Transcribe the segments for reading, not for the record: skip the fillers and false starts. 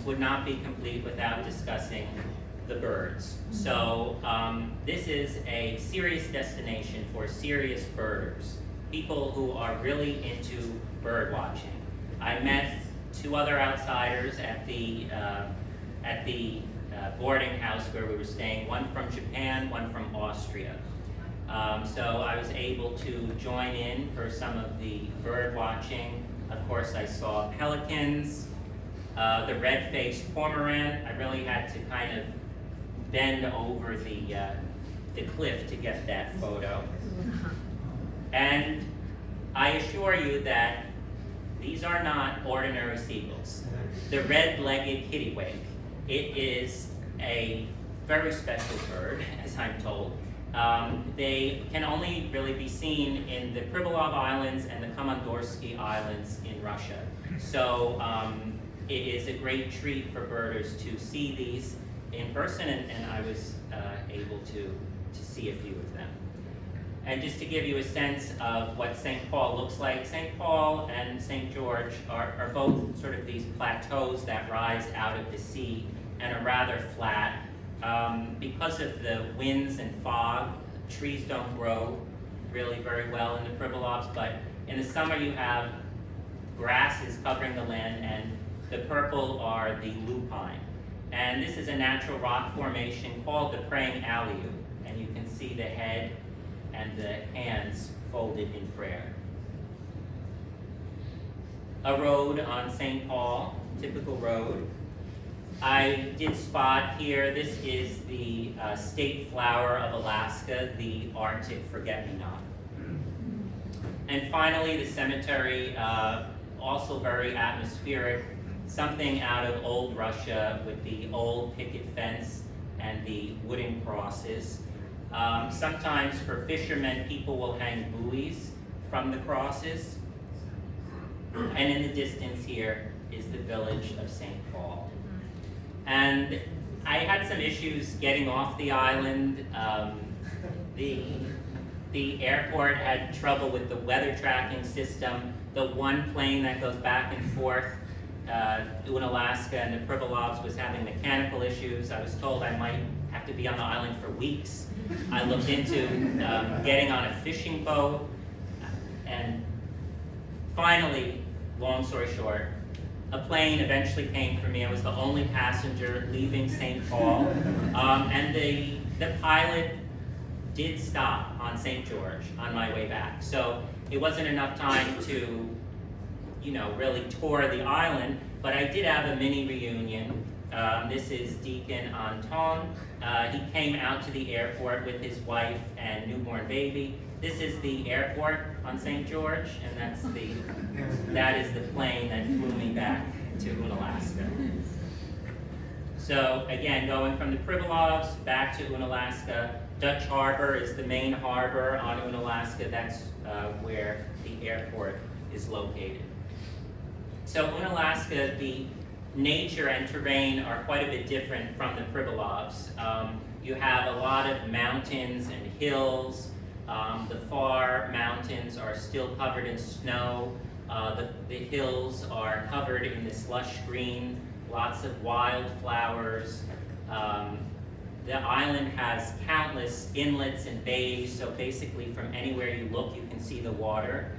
would not be complete without discussing the birds. So this is a serious destination for serious birders, people who are really into bird watching. I met two other outsiders at the boarding house where we were staying, one from Japan, one from Austria. So I was able to join in for some of the bird watching. Of course, I saw pelicans, the red-faced cormorant. I really had to kind of bend over the cliff to get that photo. And I assure you that these are not ordinary seagulls. The red-legged kittiwake, it is a very special bird, as I'm told. They can only really be seen in the Pribilov Islands and the Komandorsky Islands in Russia. So it is a great treat for birders to see these in person, and I was able to see a few of them. And just to give you a sense of what St. Paul looks like, St. Paul and St. George are both sort of these plateaus that rise out of the sea and are rather flat. Because of the winds and fog, trees don't grow really very well in the Pribilovs, but in the summer you have grasses covering the land, and the purple are the lupine. And this is a natural rock formation called the praying alley-oop, and you can see the head and the hands folded in prayer. A road on St. Paul, typical road. I did spot here, this is the state flower of Alaska, the Arctic forget-me-not. And finally, the cemetery, also very atmospheric, something out of old Russia with the old picket fence and the wooden crosses. Sometimes for fishermen, people will hang buoys from the crosses. And in the distance here is the village of St. Paul. And I had some issues getting off the island. The airport had trouble with the weather tracking system. The one plane that goes back and forth in Alaska and the Pribilovs was having mechanical issues. I was told I might have to be on the island for weeks. I looked into getting on a fishing boat, and finally, long story short, a plane eventually came for me. I was the only passenger leaving St. Paul, and the pilot did stop on St. George on my way back. So it wasn't enough time to, really tour the island, but I did have a mini reunion. This is Deacon Anton. He came out to the airport with his wife and newborn baby. This is the airport on St. George, and that is the plane that flew me back to Unalaska. So again, going from the Pribilovs back to Unalaska, Dutch Harbor is the main harbor on Unalaska. That's where the airport is located. So Unalaska, the nature and terrain are quite a bit different from the Pribilovs. You have a lot of mountains and hills. The far mountains are still covered in snow. The hills are covered in this lush green, lots of wildflowers. The island has countless inlets and bays, so basically from anywhere you look you can see the water.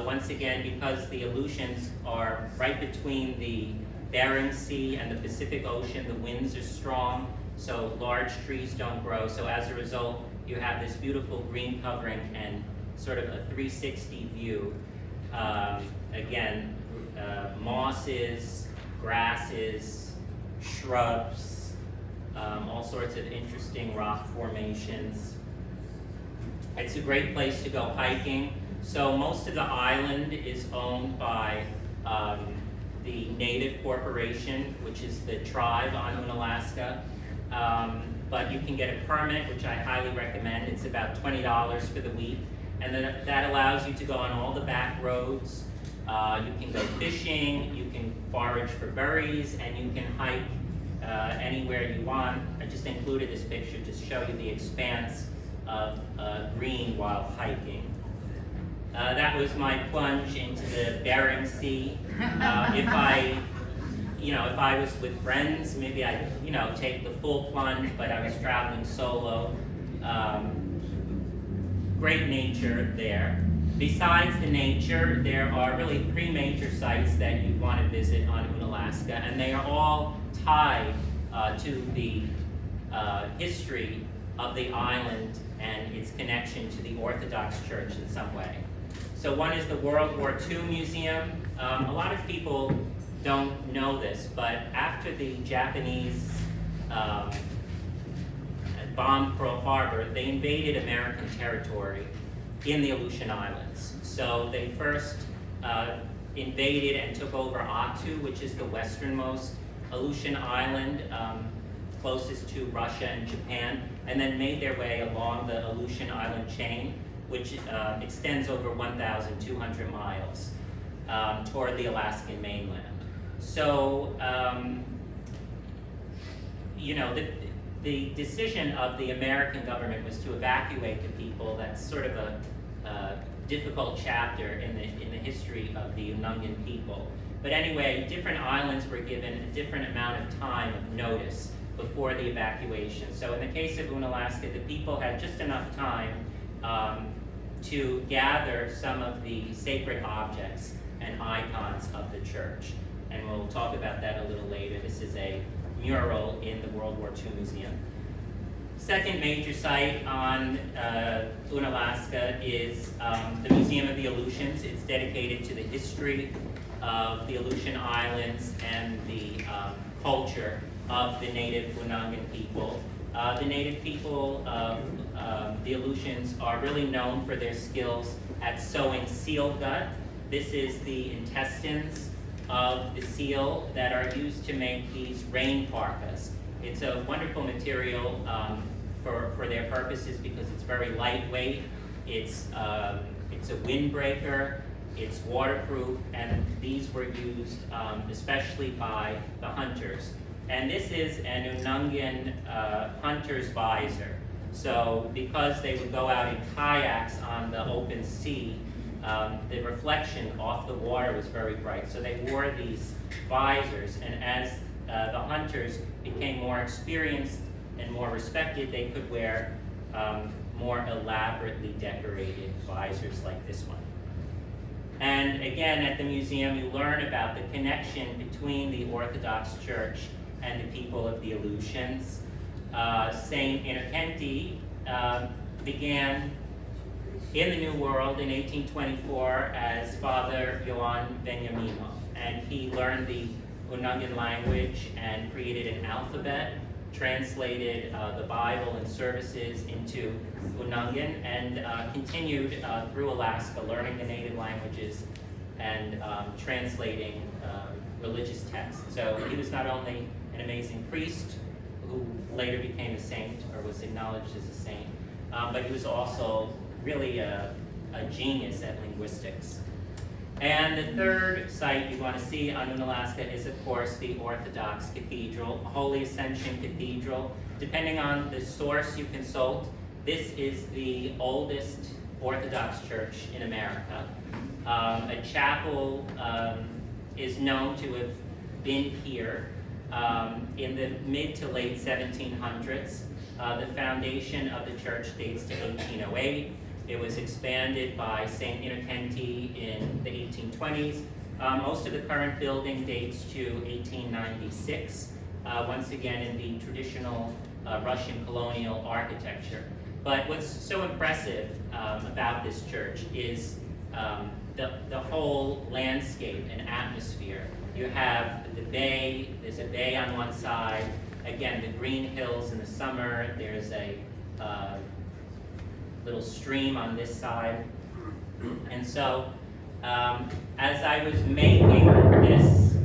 Once again, because the Aleutians are right between the Bering Sea and the Pacific Ocean, the winds are strong, so large trees don't grow. So as a result, you have this beautiful green covering and sort of a 360 view. Again, mosses, grasses, shrubs, all sorts of interesting rock formations. It's a great place to go hiking. So most of the island is owned by the Native Corporation, which is the tribe on Unalaska. But you can get a permit, which I highly recommend. It's about $20 for the week. And then that allows you to go on all the back roads. You can go fishing, you can forage for berries, and you can hike anywhere you want. I just included this picture to show you the expanse of green while hiking. That was my plunge into the Bering Sea. if I was with friends, maybe I'd, take the full plunge, but I was traveling solo. Great nature there. Besides the nature, there are really 3 major sites that you want to visit on Unalaska, and they are all tied to the history of the island and its connection to the Orthodox Church in some way. So one is the World War II Museum. A lot of people don't know this, but after the Japanese bombed Pearl Harbor, they invaded American territory in the Aleutian Islands. So they first invaded and took over Attu, which is the westernmost Aleutian island, closest to Russia and Japan, and then made their way along the Aleutian Island chain, which extends over 1,200 miles toward the Alaskan mainland. So, the decision of the American government was to evacuate the people. That's sort of a difficult chapter in the history of the Unangan people. But anyway, different islands were given a different amount of time of notice before the evacuation. So in the case of Unalaska, the people had just enough time to gather some of the sacred objects and icons of the church. And we'll talk about that a little later. This is a mural in the World War II Museum. Second major site on Unalaska is the Museum of the Aleutians. It's dedicated to the history of the Aleutian Islands and the culture of the native Unangan people. The native people of the Aleutians are really known for their skills at sewing seal gut. This is the intestines of the seal that are used to make these rain parkas. It's a wonderful material for their purposes because it's very lightweight, it's a windbreaker, it's waterproof, and these were used especially by the hunters. And this is an Unangan hunter's visor. So because they would go out in kayaks on the open sea, the reflection off the water was very bright. So they wore these visors, and as the hunters became more experienced and more respected, they could wear more elaborately decorated visors like this one. And again, at the museum, you learn about the connection between the Orthodox Church and the people of the Aleutians. Saint Inokenti began in the New World in 1824 as Father Ioan Benyaminov, and he learned the Unangan language and created an alphabet, translated the Bible and services into Unangan, and continued through Alaska, learning the native languages and translating religious texts. So he was not only an amazing priest who later became a saint or was acknowledged as a saint, but he was also really a genius at linguistics. And the third site you want to see on Unalaska is, of course, the Orthodox Cathedral, Holy Ascension Cathedral. Depending on the source you consult, this is the oldest Orthodox church in America. A chapel is known to have been here in the mid to late 1700s. The foundation of the church dates to 1808. It was expanded by Saint Inokenti in the 1820s. Most of the current building dates to 1896, once again in the traditional Russian colonial architecture. But what's so impressive about this church is the whole landscape and atmosphere. You have the bay, there's a bay on one side, again, the green hills in the summer, there's a little stream on this side. And so, as I was making this